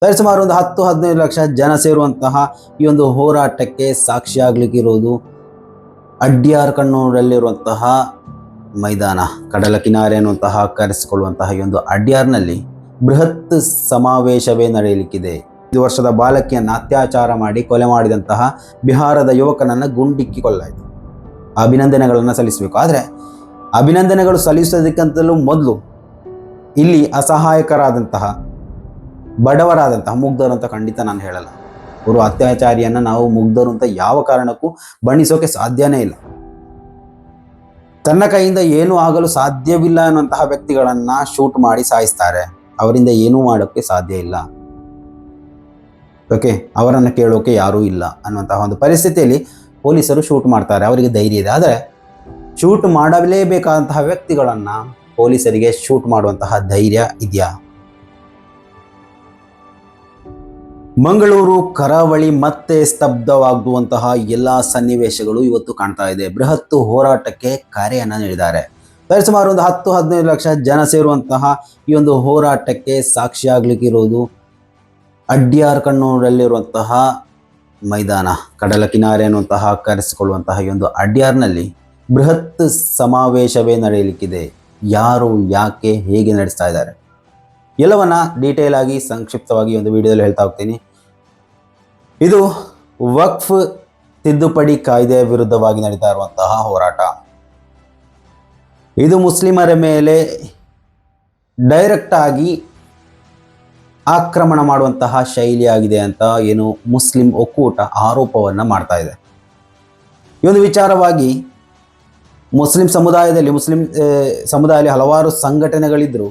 ಸುಮಾರು ಒಂದು 10-15 ಲಕ್ಷ ಜನ ಸೇರುವಂತಹ ಈ ಒಂದು ಹೋರಾಟಕ್ಕೆ ಸಾಕ್ಷಿಯಾಗ್ಲಿಕ್ಕಿರೋದು ಅಡ್ಯಾರ್ ಕಣ್ಣೂರಲ್ಲಿರುವಂತಹ ಮೈದಾನ, ಕಡಲ ಕಿನಾರೆ ಅನ್ನುವಂತಹ ಕರೆಸಿಕೊಳ್ಳುವಂತಹ ಈ ಒಂದು ಅಡ್ಯಾರ್ನಲ್ಲಿ ಬೃಹತ್ ಸಮಾವೇಶವೇ ನಡೆಯಲಿಕ್ಕಿದೆ. 5 ವರ್ಷದ ಬಾಲಕಿಯನ್ನು ಅತ್ಯಾಚಾರ ಮಾಡಿ ಕೊಲೆ ಮಾಡಿದಂತಹ ಬಿಹಾರದ ಯುವಕನನ್ನು ಗುಂಡಿಕ್ಕಿ ಕೊಲ್ಲಾಯಿತು. ಅಭಿನಂದನೆಗಳನ್ನು ಸಲ್ಲಿಸಬೇಕು. ಆದರೆ ಅಭಿನಂದನೆಗಳು ಸಲ್ಲಿಸೋದಕ್ಕಿಂತಲೂ ಮೊದಲು ಇಲ್ಲಿ ಅಸಹಾಯಕರಾದಂತಹ ಬಡವರಾದಂತಹ ಮುಗ್ಧರು ಅಂತ ಖಂಡಿತ ನಾನು ಹೇಳಲ್ಲ. ಅವರು ಅತ್ಯಾಚಾರಿಯನ್ನು ನಾವು ಮುಗ್ಧರು ಅಂತ ಯಾವ ಕಾರಣಕ್ಕೂ ಬಣ್ಣಿಸೋಕೆ ಸಾಧ್ಯನೇ ಇಲ್ಲ. ತನ್ನ ಕೈಯಿಂದ ಏನೂ ಆಗಲು ಸಾಧ್ಯವಿಲ್ಲ ಅನ್ನುವಂತಹ ವ್ಯಕ್ತಿಗಳನ್ನು ಶೂಟ್ ಮಾಡಿ ಸಾಯಿಸ್ತಾರೆ. ಅವರಿಂದ ಏನೂ ಮಾಡೋಕ್ಕೆ ಸಾಧ್ಯ ಇಲ್ಲ. ಓಕೆ, ಅವರನ್ನು ಕೇಳೋಕೆ ಯಾರೂ ಇಲ್ಲ ಅನ್ನುವಂತಹ ಒಂದು ಪರಿಸ್ಥಿತಿಯಲ್ಲಿ ಪೊಲೀಸರು ಶೂಟ್ ಮಾಡ್ತಾರೆ. ಅವರಿಗೆ ಧೈರ್ಯ ಇದೆ. ಆದರೆ ಶೂಟ್ ಮಾಡಲೇಬೇಕಾದಂತಹ ವ್ಯಕ್ತಿಗಳನ್ನು ಪೊಲೀಸರಿಗೆ ಶೂಟ್ ಮಾಡುವಂತಹ ಧೈರ್ಯ ಇದೆಯಾ? ಮಂಗಳೂರು ಕರಾವಳಿ ಮತ್ತೆ ಸ್ತಬ್ಧವಾಗುವಂತಹ ಎಲ್ಲ ಸನ್ನಿವೇಶಗಳು ಇವತ್ತು ಕಾಣ್ತಾ ಇದೆ. ಬೃಹತ್ ಹೋರಾಟಕ್ಕೆ ಕರೆಯನ್ನು ನೀಡಿದ್ದಾರೆ. ಸುಮಾರು ಒಂದು 10-15 ಲಕ್ಷ ಜನ ಸೇರುವಂತಹ ಈ ಒಂದು ಹೋರಾಟಕ್ಕೆ ಸಾಕ್ಷಿಯಾಗ್ಲಿಕ್ಕಿರೋದು ಅಡ್ಯಾರ್ ಕಣ್ಣೂರಲ್ಲಿರುವಂತಹ ಮೈದಾನ, ಕಡಲ ಕಿನಾರೆ ಅನ್ನುವಂತಹ ಕರೆಸಿಕೊಳ್ಳುವಂತಹ ಈ ಒಂದು ಅಡ್ಯಾರ್ನಲ್ಲಿ ಬೃಹತ್ ಸಮಾವೇಶವೇ ನಡೆಯಲಿಕ್ಕಿದೆ. ಯಾರು, ಯಾಕೆ, ಹೇಗೆ ನಡೆಸ್ತಾ ಇದ್ದಾರೆ ಎಲ್ಲವನ್ನ ಡೀಟೇಲ್ ಆಗಿ ಸಂಕ್ಷಿಪ್ತವಾಗಿ ಒಂದು ವಿಡಿಯೋದಲ್ಲಿ ಹೇಳ್ತಾ ಹೋಗ್ತೀನಿ. ಇದು ವಕ್ಫ್ ತಿದ್ದುಪಡಿ ಕಾಯ್ದೆಯ ವಿರುದ್ಧವಾಗಿ ನಡೀತಾ ಇರುವಂತಹ ಹೋರಾಟ. ಇದು ಮುಸ್ಲಿಮರ ಮೇಲೆ ಡೈರೆಕ್ಟ್ ಆಗಿ ಆಕ್ರಮಣ ಮಾಡುವಂತಹ ಶೈಲಿಯಾಗಿದೆ ಅಂತ ಏನು ಮುಸ್ಲಿಂ ಒಕ್ಕೂಟ ಆರೋಪವನ್ನು ಮಾಡ್ತಾ ಇದೆ. ಈ ಒಂದು ವಿಚಾರವಾಗಿ ಮುಸ್ಲಿಂ ಸಮುದಾಯದಲ್ಲಿ ಹಲವಾರು ಸಂಘಟನೆಗಳಿದ್ದರು.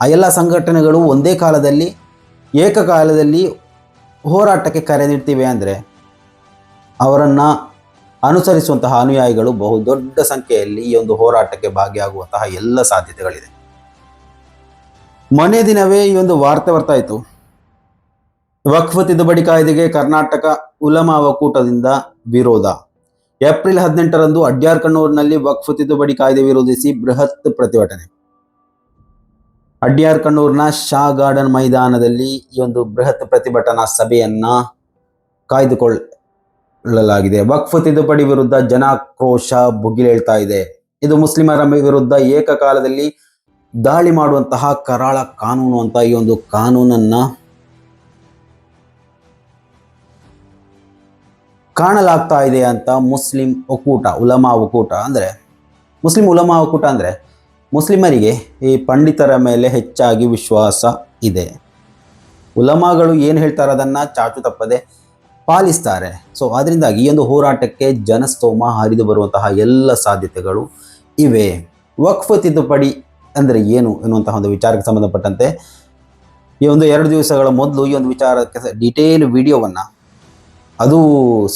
ಆ ಎಲ್ಲ ಸಂಘಟನೆಗಳು ಒಂದೇ ಕಾಲದಲ್ಲಿ ಏಕಕಾಲದಲ್ಲಿ ಹೋರಾಟಕ್ಕೆ ಕರೆ ನೀಡ್ತಿವೆ ಅಂದರೆ ಅವರನ್ನು ಅನುಸರಿಸುವಂತಹ ಅನುಯಾಯಿಗಳು ಬಹುದೊಡ್ಡ ಸಂಖ್ಯೆಯಲ್ಲಿ ಈ ಒಂದು ಹೋರಾಟಕ್ಕೆ ಭಾಗಿಯಾಗುವಂತಹ ಎಲ್ಲ ಸಾಧ್ಯತೆಗಳಿದೆ. ಮೊನ್ನೆ ದಿನವೇ ಈ ಒಂದು ವಾರ್ತೆ ಬರ್ತಾ ಇತ್ತು. ವಕ್ಫ್ ತಿದ್ದುಪಡಿ ಕಾಯ್ದೆಗೆ ಕರ್ನಾಟಕ ಉಲಮಾ ಒಕ್ಕೂಟದಿಂದ ವಿರೋಧ. ಏಪ್ರಿಲ್ 18ರಂದು ಅಡ್ಯಾರ್ ಕಣ್ಣೂರಿನಲ್ಲಿ ವಕ್ಫ್ ತಿದ್ದುಪಡಿ ಕಾಯ್ದೆ ವಿರೋಧಿಸಿ ಬೃಹತ್ ಪ್ರತಿಭಟನೆ. ಅಡ್ಯಾರ್ ಕಣ್ಣೂರಿನ ಶಾ ಗಾರ್ಡನ್ ಮೈದಾನದಲ್ಲಿ ಈ ಒಂದು ಬೃಹತ್ ಪ್ರತಿಭಟನಾ ಸಭೆಯನ್ನ ಕಾಯ್ದುಕೊಳ್ಳಲಾಗಿದೆ. ವಕ್ಫ್ ತಿದ್ದುಪಡಿ ವಿರುದ್ಧ ಜನಾಕ್ರೋಶ ಭುಗಿಲೇಳ್ತಾ ಇದೆ. ಇದು ಮುಸ್ಲಿಮರ ವಿರುದ್ಧ ಏಕಕಾಲದಲ್ಲಿ ದಾಳಿ ಮಾಡುವಂತಹ ಕರಾಳ ಕಾನೂನು ಅಂತ ಈ ಒಂದು ಕಾನೂನನ್ನ ಕಾಣಲಾಗ್ತಾ ಇದೆ ಅಂತ ಮುಸ್ಲಿಂ ಉಲಮಾ ಒಕ್ಕೂಟ ಅಂದರೆ ಮುಸ್ಲಿಮರಿಗೆ ಈ ಪಂಡಿತರ ಮೇಲೆ ಹೆಚ್ಚಾಗಿ ವಿಶ್ವಾಸ ಇದೆ. ಉಲಮಾಗಳು ಏನು ಹೇಳ್ತಾರೆ ಅದನ್ನು ಚಾಚು ತಪ್ಪದೆ ಪಾಲಿಸ್ತಾರೆ. ಸೊ ಅದರಿಂದಾಗಿ ಈ ಒಂದು ಹೋರಾಟಕ್ಕೆ ಜನಸ್ತೋಮ ಹರಿದು ಬರುವಂತಹ ಎಲ್ಲ ಸಾಧ್ಯತೆಗಳು ಇವೆ. ವಕ್ಫ್ ತಿದ್ದುಪಡಿ ಅಂದರೆ ಏನು ಎನ್ನುವಂತಹ ಒಂದು ವಿಚಾರಕ್ಕೆ ಸಂಬಂಧಪಟ್ಟಂತೆ ಈ ಒಂದು 2 ದಿವಸಗಳ ಮೊದಲು ಈ ಒಂದು ವಿಚಾರಕ್ಕೆ ಡೀಟೇಲ್ ವಿಡಿಯೋವನ್ನು, ಅದು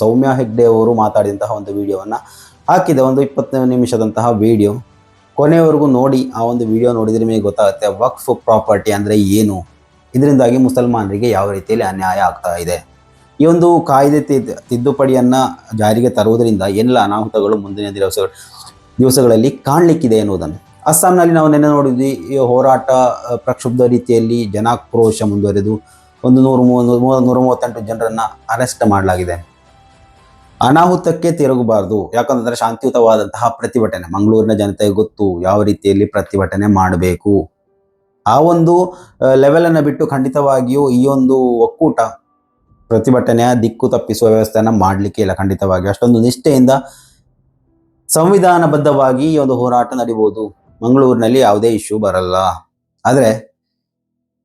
ಸೌಮ್ಯ ಹೆಗ್ಡೆ ಅವರು ಮಾತಾಡಿದಂತಹ ಒಂದು ವಿಡಿಯೋವನ್ನು ಹಾಕಿದೆ. ಒಂದು 20 ನಿಮಿಷದಂತಹ ವಿಡಿಯೋ. ಕೊನೆಯವರೆಗೂ ನೋಡಿ. ಆ ಒಂದು ವಿಡಿಯೋ ನೋಡಿದರೆ ನಿಮಗೆ ಗೊತ್ತಾಗುತ್ತೆ ವಕ್ಫ್ ಪ್ರಾಪರ್ಟಿ ಅಂದರೆ ಏನು, ಇದರಿಂದಾಗಿ ಮುಸಲ್ಮಾನರಿಗೆ ಯಾವ ರೀತಿಯಲ್ಲಿ ಅನ್ಯಾಯ ಆಗ್ತಾ ಇದೆ. ಈ ಒಂದು ಕಾಯ್ದೆ ತಿದ್ದುಪಡಿಯನ್ನು ಜಾರಿಗೆ ತರುವುದರಿಂದ ಎಲ್ಲ ಅನಾಹುತಗಳು ಮುಂದಿನ ದಿವಸಗಳಲ್ಲಿ ಕಾಣಲಿಕ್ಕಿದೆ ಎನ್ನುವುದನ್ನು. ಅಸ್ಸಾಂನಲ್ಲಿ ನಾವು ನೆನ್ನೆ ನೋಡಿದ್ವಿ. ಈ ಹೋರಾಟ ಪ್ರಕ್ಷುಬ್ಧ ರೀತಿಯಲ್ಲಿ ಜನಾಕ್ರೋಶ ಮುಂದುವರೆದು ಒಂದು 138 ಜನರನ್ನು ಅರೆಸ್ಟ್ ಮಾಡಲಾಗಿದೆ. ಅನಾಹುತಕ್ಕೆ ತಿರುಗಬಾರ್ದು, ಯಾಕಂತಂದರೆ ಶಾಂತಿಯುತವಾದಂತಹ ಪ್ರತಿಭಟನೆ. ಮಂಗಳೂರಿನ ಜನತೆಗೆ ಗೊತ್ತು ಯಾವ ರೀತಿಯಲ್ಲಿ ಪ್ರತಿಭಟನೆ ಮಾಡಬೇಕು. ಆ ಒಂದು ಲೆವೆಲನ್ನು ಬಿಟ್ಟು ಖಂಡಿತವಾಗಿಯೂ ಈ ಒಂದು ಒಕ್ಕೂಟ ಪ್ರತಿಭಟನೆಯ ದಿಕ್ಕು ತಪ್ಪಿಸುವ ವ್ಯವಸ್ಥೆಯನ್ನು ಮಾಡಲಿಕ್ಕೆ ಇಲ್ಲ. ಖಂಡಿತವಾಗಿ ಅಷ್ಟೊಂದು ನಿಷ್ಠೆಯಿಂದ ಸಂವಿಧಾನಬದ್ಧವಾಗಿ ಈ ಒಂದು ಹೋರಾಟ ನಡೀಬೋದು. ಮಂಗಳೂರಿನಲ್ಲಿ ಯಾವುದೇ ಇಶ್ಯೂ ಬರಲ್ಲ. ಆದರೆ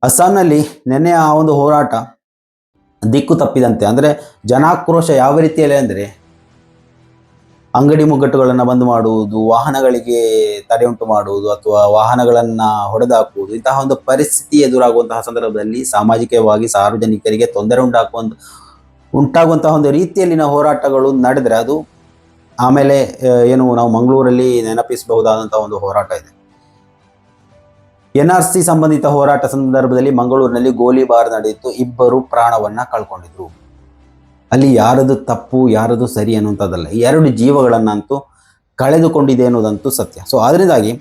ಅಸ್ಸಾಂನಲ್ಲಿ ನಿನ್ನೆ ಆ ಒಂದು ಹೋರಾಟ ದಿಕ್ಕು ತಪ್ಪಿದಂತೆ, ಅಂದರೆ ಜನಾಕ್ರೋಶ ಯಾವ ರೀತಿಯಲ್ಲಿ ಅಂದರೆ ಅಂಗಡಿ ಮುಗ್ಗಟ್ಟುಗಳನ್ನು ಬಂದ್ ಮಾಡುವುದು, ವಾಹನಗಳಿಗೆ ತಡೆ ಉಂಟು ಮಾಡುವುದು ಅಥವಾ ವಾಹನಗಳನ್ನು ಹೊಡೆದಾಕುವುದು, ಇಂತಹ ಒಂದು ಪರಿಸ್ಥಿತಿ ಎದುರಾಗುವಂತಹ ಸಂದರ್ಭದಲ್ಲಿ ಸಾಮಾಜಿಕವಾಗಿ ಸಾರ್ವಜನಿಕರಿಗೆ ತೊಂದರೆ ಉಂಟಾಗುವಂತಹ ಒಂದು ರೀತಿಯಲ್ಲಿನ ಹೋರಾಟಗಳು ನಡೆದರೆ ಅದು ಆಮೇಲೆ ಏನು ನಾವು ಮಂಗಳೂರಲ್ಲಿ ನೆನಪಿಸಬಹುದಾದಂತಹ ಒಂದು ಹೋರಾಟ ಇದೆ. NRC ಸಂಬಂಧಿತ ಹೋರಾಟ ಸಂದರ್ಭದಲ್ಲಿ ಮಂಗಳೂರಿನಲ್ಲಿ ಗೋಲಿಬಾರ್ ನಡೆಯಿತು. 2 ಪ್ರಾಣವನ್ನ ಕಳ್ಕೊಂಡಿದ್ರು. ಅಲ್ಲಿ ಯಾರದು ತಪ್ಪು ಯಾರದು ಸರಿ ಅನ್ನುವಂಥದ್ದಲ್ಲ, 2 ಜೀವಗಳನ್ನಂತೂ ಕಳೆದುಕೊಂಡಿದೆ ಅನ್ನೋದಂತೂ ಸತ್ಯ. ಸೊ ಅದರಿಂದಾಗಿ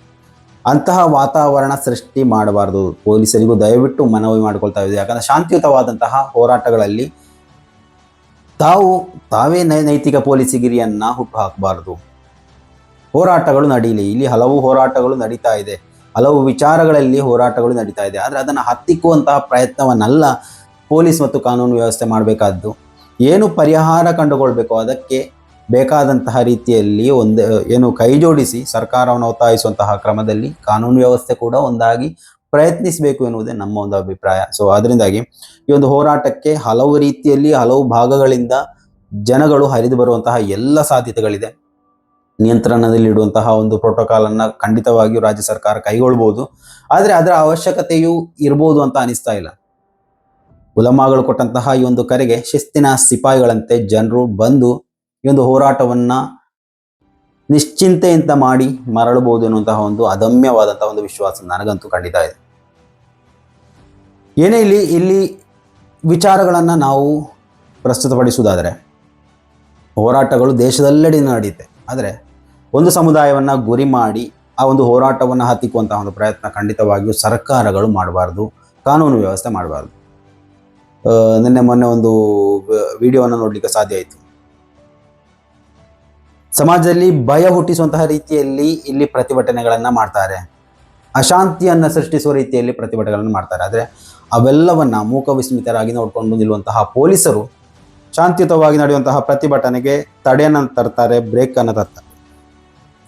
ಅಂತಹ ವಾತಾವರಣ ಸೃಷ್ಟಿ ಮಾಡಬಾರ್ದು. ಪೊಲೀಸರಿಗೂ ದಯವಿಟ್ಟು ಮನವಿ ಮಾಡಿಕೊಳ್ತಾ ಇದ್ದೀವಿ. ಯಾಕಂದರೆ ಶಾಂತಿಯುತವಾದಂತಹ ಹೋರಾಟಗಳಲ್ಲಿ ತಾವೇ ನೈತಿಕ ಪೊಲೀಸಿಗಿರಿಯನ್ನು ಹುಟ್ಟು ಹಾಕಬಾರ್ದು. ಹೋರಾಟಗಳು ನಡೀಲಿ. ಇಲ್ಲಿ ಹಲವು ಹೋರಾಟಗಳು ನಡೀತಾ ಇದೆ, ಹಲವು ವಿಚಾರಗಳಲ್ಲಿ ಹೋರಾಟಗಳು ನಡೀತಾ ಇದೆ. ಆದರೆ ಅದನ್ನು ಹತ್ತಿಕ್ಕುವಂತಹ ಪ್ರಯತ್ನವನ್ನೆಲ್ಲ ಪೊಲೀಸ್ ಮತ್ತು ಕಾನೂನು ವ್ಯವಸ್ಥೆ ಮಾಡಬೇಕಾದ್ದು. ಏನು ಪರಿಹಾರ ಕಂಡುಕೊಳ್ಬೇಕು ಅದಕ್ಕೆ ಬೇಕಾದಂತಹ ರೀತಿಯಲ್ಲಿ ಕೈ ಜೋಡಿಸಿ ಸರ್ಕಾರವನ್ನು ಒತ್ತಾಯಿಸುವಂತಹ ಕ್ರಮದಲ್ಲಿ ಕಾನೂನು ವ್ಯವಸ್ಥೆ ಕೂಡ ಒಂದಾಗಿ ಪ್ರಯತ್ನಿಸಬೇಕು ಎನ್ನುವುದೇ ನಮ್ಮ ಒಂದು ಅಭಿಪ್ರಾಯ. ಸೊ ಅದರಿಂದಾಗಿ ಈ ಒಂದು ಹೋರಾಟಕ್ಕೆ ಹಲವು ರೀತಿಯಲ್ಲಿ ಹಲವು ಭಾಗಗಳಿಂದ ಜನಗಳು ಹರಿದು ಬರುವಂತಹ ಎಲ್ಲ ಸಾಧ್ಯತೆಗಳಿದೆ. ನಿಯಂತ್ರಣದಲ್ಲಿಡುವಂತಹ ಒಂದು ಪ್ರೋಟೋಕಾಲನ್ನು ಖಂಡಿತವಾಗಿಯೂ ರಾಜ್ಯ ಸರ್ಕಾರ ಕೈಗೊಳ್ಬೋದು. ಆದರೆ ಅದರ ಅವಶ್ಯಕತೆಯೂ ಇರ್ಬೋದು ಅಂತ ಅನಿಸ್ತಾ ಇಲ್ಲ. ಉಲಮಾಗಳು ಕೊಟ್ಟಂತಹ ಈ ಒಂದು ಕರೆಗೆ ಶಿಸ್ತಿನ ಸಿಪಾಯಿಗಳಂತೆ ಜನರು ಬಂದು ಈ ಒಂದು ಹೋರಾಟವನ್ನು ನಿಶ್ಚಿಂತೆಯಿಂದ ಮಾಡಿ ಮರಳಬಹುದು ಎನ್ನುವಂತಹ ಒಂದು ಅದಮ್ಯವಾದಂತಹ ಒಂದು ವಿಶ್ವಾಸ ನನಗಂತೂ ಖಂಡಿತ ಇದೆ. ಏನೇ ಇಲ್ಲಿ ವಿಚಾರಗಳನ್ನು ನಾವು ಪ್ರಸ್ತುತಪಡಿಸುವುದಾದರೆ, ಹೋರಾಟಗಳು ದೇಶದೆಲ್ಲೆಡೆ ನಡೆಯುತ್ತೆ. ಆದರೆ ಒಂದು ಸಮುದಾಯವನ್ನು ಗುರಿ ಮಾಡಿ ಆ ಒಂದು ಹೋರಾಟವನ್ನು ಹತ್ತಿಕ್ಕುವಂತಹ ಒಂದು ಪ್ರಯತ್ನ ಖಂಡಿತವಾಗಿಯೂ ಸರ್ಕಾರಗಳು ಮಾಡಬಾರ್ದು, ಕಾನೂನು ವ್ಯವಸ್ಥೆ ಮಾಡಬಾರ್ದು. ಮೊನ್ನೆ ಒಂದು ವಿಡಿಯೋವನ್ನು ನೋಡಲಿಕ್ಕೆ ಸಾಧ್ಯ ಆಯಿತು. ಸಮಾಜದಲ್ಲಿ ಭಯ ಹುಟ್ಟಿಸುವಂತಹ ರೀತಿಯಲ್ಲಿ ಇಲ್ಲಿ ಪ್ರತಿಭಟನೆಗಳನ್ನು ಮಾಡ್ತಾರೆ, ಅಶಾಂತಿಯನ್ನು ಸೃಷ್ಟಿಸುವ ರೀತಿಯಲ್ಲಿ ಪ್ರತಿಭಟನೆಗಳನ್ನು ಮಾಡ್ತಾರೆ. ಆದರೆ ಅವೆಲ್ಲವನ್ನು ಮೂಕವಿಸ್ಮಿತರಾಗಿ ನೋಡಿಕೊಂಡು ನಿಲ್ಲುವಂತಹ ಪೊಲೀಸರು ಶಾಂತಿಯುತವಾಗಿ ನಡೆಯುವಂತಹ ಪ್ರತಿಭಟನೆಗೆ ತಡೆಯನ್ನು ತರ್ತಾರೆ, ಬ್ರೇಕನ್ನು ತರ್ತಾರೆ.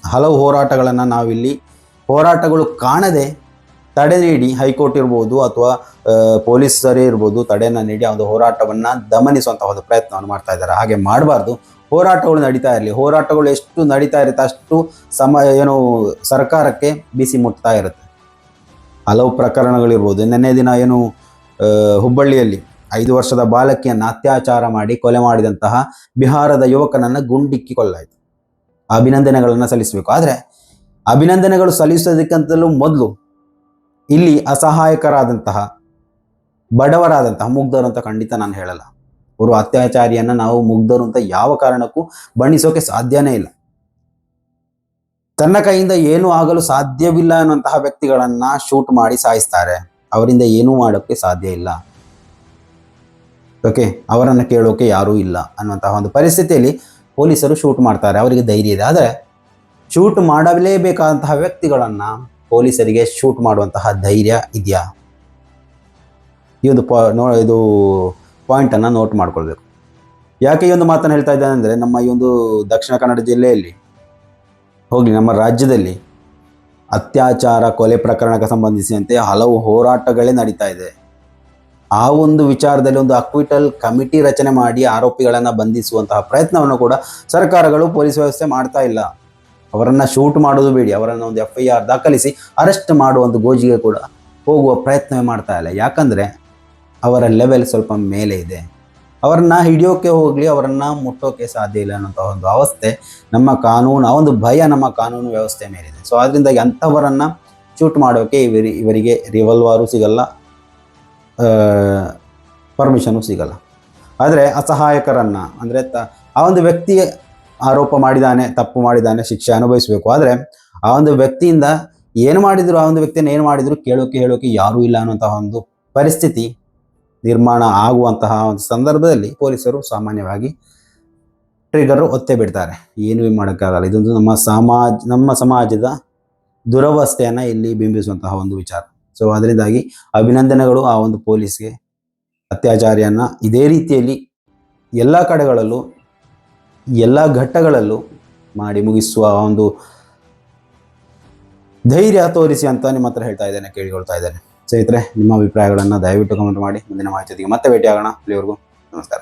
ಹಲವು ಹೋರಾಟಗಳನ್ನು ನಾವಿಲ್ಲಿ ಹೋರಾಟಗಳು ಕಾಣದೆ ತಡೆ ನೀಡಿ, ಹೈಕೋರ್ಟ್ ಇರ್ಬೋದು ಅಥವಾ ಪೊಲೀಸರೇ ಇರ್ಬೋದು, ತಡೆಯನ್ನು ನೀಡಿ ಆ ಒಂದು ಹೋರಾಟವನ್ನು ದಮನಿಸುವಂತಹ ಒಂದು ಪ್ರಯತ್ನವನ್ನು ಮಾಡ್ತಾ ಇದ್ದಾರೆ. ಹಾಗೆ ಮಾಡಬಾರ್ದು. ಹೋರಾಟಗಳು ನಡೀತಾ ಇರಲಿ. ಹೋರಾಟಗಳು ಎಷ್ಟು ನಡೀತಾ ಇರುತ್ತೆ ಅಷ್ಟು ಸರ್ಕಾರಕ್ಕೆ ಬಿಸಿ ಮುಟ್ತಾ ಇರುತ್ತೆ. ಹಲವು ಪ್ರಕರಣಗಳಿರ್ಬೋದು. ನಿನ್ನೆ ದಿನ ಹುಬ್ಬಳ್ಳಿಯಲ್ಲಿ 5 ವರ್ಷದ ಬಾಲಕಿಯನ್ನು ಅತ್ಯಾಚಾರ ಮಾಡಿ ಕೊಲೆ ಮಾಡಿದಂತಹ ಬಿಹಾರದ ಯುವಕನನ್ನು ಗುಂಡಿಕ್ಕಿ ಕೊಲ್ಲಾಯಿತು. ಅಭಿನಂದನೆಗಳನ್ನು ಸಲ್ಲಿಸಬೇಕು. ಆದರೆ ಅಭಿನಂದನೆಗಳು ಸಲ್ಲಿಸೋದಕ್ಕಿಂತಲೂ ಮೊದಲು ಇಲ್ಲಿ ಅಸಹಾಯಕರಾದಂತಹ ಬಡವರಾದಂತಹ ಮುಗ್ಧರು ಅಂತ ಖಂಡಿತ ನಾನು ಹೇಳಲ್ಲ. ಅವರು ಅತ್ಯಾಚಾರಿಯನ್ನು ನಾವು ಮುಗ್ಧರು ಅಂತ ಯಾವ ಕಾರಣಕ್ಕೂ ಬಣ್ಣಿಸೋಕೆ ಸಾಧ್ಯನೇ ಇಲ್ಲ. ತನ್ನ ಕೈಯಿಂದ ಏನೂ ಆಗಲು ಸಾಧ್ಯವಿಲ್ಲ ಅನ್ನುವಂತಹ ವ್ಯಕ್ತಿಗಳನ್ನು ಶೂಟ್ ಮಾಡಿ ಸಾಯಿಸ್ತಾರೆ. ಅವರಿಂದ ಏನೂ ಮಾಡೋಕ್ಕೆ ಸಾಧ್ಯ ಇಲ್ಲ. ಓಕೆ, ಅವರನ್ನು ಕೇಳೋಕೆ ಯಾರೂ ಇಲ್ಲ ಅನ್ನುವಂತಹ ಒಂದು ಪರಿಸ್ಥಿತಿಯಲ್ಲಿ ಪೊಲೀಸರು ಶೂಟ್ ಮಾಡ್ತಾರೆ. ಅವರಿಗೆ ಧೈರ್ಯ ಇದೆ. ಆದರೆ ಶೂಟ್ ಮಾಡಲೇಬೇಕಾದಂತಹ ವ್ಯಕ್ತಿಗಳನ್ನು ಪೊಲೀಸರಿಗೆ ಶೂಟ್ ಮಾಡುವಂತಹ ಧೈರ್ಯ ಇದೆಯಾ? ಈ ಒಂದು ಪಾಯಿಂಟನ್ನು ನೋಟ್ ಮಾಡ್ಕೊಳ್ಬೇಕು. ಯಾಕೆ ಈ ಒಂದು ಮಾತನ್ನು ಹೇಳ್ತಾ ಇದ್ದೇನೆ ಅಂದರೆ, ನಮ್ಮ ಈ ಒಂದು ದಕ್ಷಿಣ ಕನ್ನಡ ಜಿಲ್ಲೆಯಲ್ಲಿ ಹೋಗಲಿ, ನಮ್ಮ ರಾಜ್ಯದಲ್ಲಿ ಅತ್ಯಾಚಾರ ಕೊಲೆ ಪ್ರಕರಣಕ್ಕೆ ಸಂಬಂಧಿಸಿದಂತೆ ಹಲವು ಹೋರಾಟಗಳೇ ನಡೀತಾ ಇದೆ. ಆ ಒಂದು ವಿಚಾರದಲ್ಲಿ ಒಂದು ಅಕ್ವಿಟಲ್ ಕಮಿಟಿ ರಚನೆ ಮಾಡಿ ಆರೋಪಿಗಳನ್ನು ಬಂಧಿಸುವಂತಹ ಪ್ರಯತ್ನವನ್ನು ಕೂಡ ಸರ್ಕಾರಗಳು ಪೊಲೀಸ್ ವ್ಯವಸ್ಥೆ ಮಾಡ್ತಾ ಇಲ್ಲ. ಅವರನ್ನು ಶೂಟ್ ಮಾಡೋದು ಬೇಡಿ, ಅವರನ್ನು ಒಂದು FIR ದಾಖಲಿಸಿ ಅರೆಸ್ಟ್ ಮಾಡುವ ಒಂದು ಗೋಜಿಗೆ ಕೂಡ ಹೋಗುವ ಪ್ರಯತ್ನವೇ ಮಾಡ್ತಾ ಇಲ್ಲ. ಯಾಕಂದರೆ ಅವರ ಲೆವೆಲ್ ಸ್ವಲ್ಪ ಮೇಲೆ ಇದೆ. ಅವರನ್ನ ಹಿಡಿಯೋಕೆ ಹೋಗಲಿ, ಅವರನ್ನು ಮುಟ್ಟೋಕೆ ಸಾಧ್ಯ ಇಲ್ಲ ಅನ್ನೋಂಥ ಒಂದು ಅವಸ್ಥೆ ನಮ್ಮ ಕಾನೂನು, ಆ ಒಂದು ಭಯ ನಮ್ಮ ಕಾನೂನು ವ್ಯವಸ್ಥೆ ಮೇಲಿದೆ. ಸೊ ಅದರಿಂದಾಗಿ ಅಂಥವರನ್ನು ಶೂಟ್ ಮಾಡೋಕ್ಕೆ ಇವರಿಗೆ ರಿವಾಲ್ವರು ಸಿಗಲ್ಲ, ಪರ್ಮಿಷನು ಸಿಗಲ್ಲ. ಆದರೆ ಅಸಹಾಯಕರನ್ನು, ಅಂದರೆ ಆ ಒಂದು ವ್ಯಕ್ತಿ ಆರೋಪ ಮಾಡಿದ್ದಾನೆ, ತಪ್ಪು ಮಾಡಿದ್ದಾನೆ, ಶಿಕ್ಷೆ ಅನುಭವಿಸಬೇಕು. ಆದರೆ ಆ ಒಂದು ವ್ಯಕ್ತಿಯಿಂದ ಏನು ಮಾಡಿದ್ರು, ಆ ಒಂದು ವ್ಯಕ್ತಿಯನ್ನು ಏನು ಮಾಡಿದ್ರು ಹೇಳೋಕೆ ಯಾರೂ ಇಲ್ಲ ಅನ್ನುವಂತಹ ಒಂದು ಪರಿಸ್ಥಿತಿ ನಿರ್ಮಾಣ ಆಗುವಂತಹ ಒಂದು ಸಂದರ್ಭದಲ್ಲಿ ಪೊಲೀಸರು ಸಾಮಾನ್ಯವಾಗಿ ಟ್ರಿಗರ್ ಒತ್ತೆ ಬಿಡ್ತಾರೆ. ಏನೂ ಮಾಡೋಕ್ಕಾಗಲ್ಲ. ಇದೊಂದು ನಮ್ಮ ಸಮಾಜದ ದುರವಸ್ಥೆಯನ್ನು ಇಲ್ಲಿ ಬಿಂಬಿಸುವಂತಹ ಒಂದು ವಿಚಾರ. ಸೊ ಅದರಿಂದಾಗಿ ಅಭಿನಂದನೆಗಳು ಆ ಒಂದು ಪೊಲೀಸ್ಗೆ. ಅತ್ಯಾಚಾರಿಯನ್ನು ಇದೇ ರೀತಿಯಲ್ಲಿ ಎಲ್ಲ ಕಡೆಗಳಲ್ಲೂ ಎಲ್ಲ ಘಟ್ಟಗಳಲ್ಲೂ ಮಾಡಿ ಮುಗಿಸುವ ಒಂದು ಧೈರ್ಯ ತೋರಿಸಿ ಅಂತ ನಿಮ್ಮ ಹತ್ರ ಹೇಳ್ತಾ ಇದ್ದೇನೆ, ಕೇಳಿಕೊಳ್ತಾ ಇದ್ದೇನೆ. ಸ್ನೇಹಿತರೆ, ನಿಮ್ಮ ಅಭಿಪ್ರಾಯಗಳನ್ನು ದಯವಿಟ್ಟು ಕಮೆಂಟ್ ಮಾಡಿ. ಮುಂದಿನ ಮಾಹಿತಿಯೊಂದಿಗೆ ಮತ್ತೆ ಭೇಟಿಯಾಗೋಣ. ಅಲ್ಲಿವರೆಗೂ ನಮಸ್ಕಾರ.